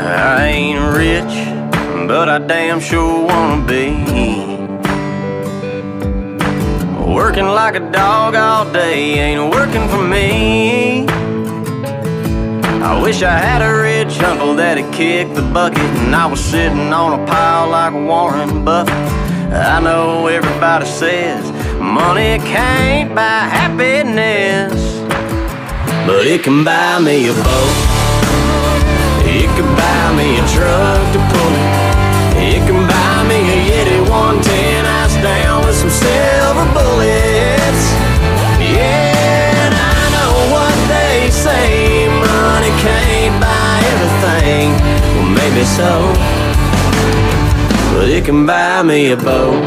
I ain't rich, but I damn sure wanna be. Working like a dog all day ain't working for me. I wish I had a rich uncle that'd kick the bucket and I was sitting on a pile like Warren Buffett. I know everybody says money can't buy happiness, but it can buy me a boat. It can buy me a truck to pull it. It can buy me a Yeti 110 ice down with some silver bullets. Yeah, and I know what they say, money can't buy everything. Well, maybe so, but it can buy me a boat.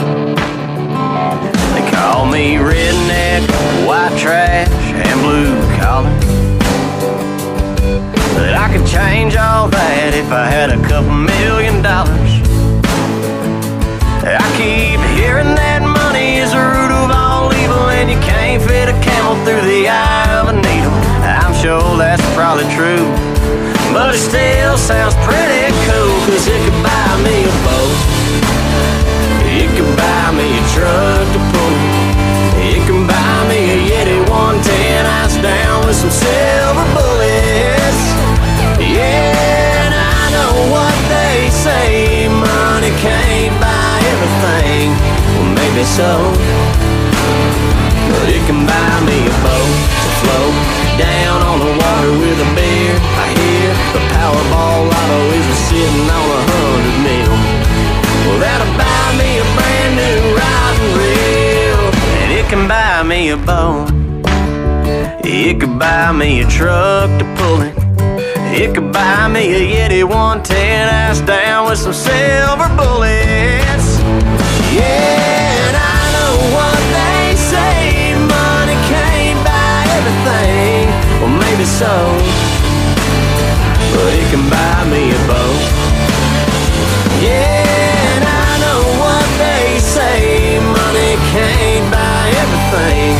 They call me redneck, white trash, and blue collar, but I could change all that if I had a couple $1 million. I keep hearing that money is the root of all evil, and you can't fit a camel through the eye of a needle. I'm sure that's probably true, but it still sounds pretty cool, 'cause it could buy me a boat. It could buy me a truck to pull. It can buy me a Yeti 110 ice down with some silver bullets. Yeah, and I know what they say, money can't buy everything. Well, maybe so, but it can buy me a boat to float down on the water with a beer. I hear the Powerball lotto is sitting on 100 mil. Well, that'll buy me a brand new rod and reel. And it can buy me a boat. It could buy me a truck to pull it. It could buy me a Yeti 110 ice down with some silver bullets. Yeah, and I know what they say, money can't buy everything. Well, maybe so, but it can buy me a boat. Yeah, and I know what they say, money can't buy everything.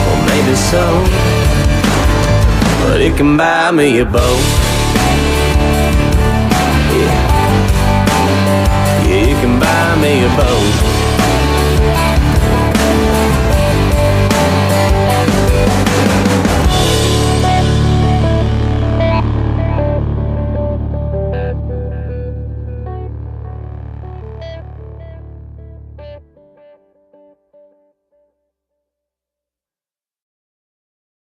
Well, maybe so, but it can buy me a boat. Yeah, it can buy me a boat.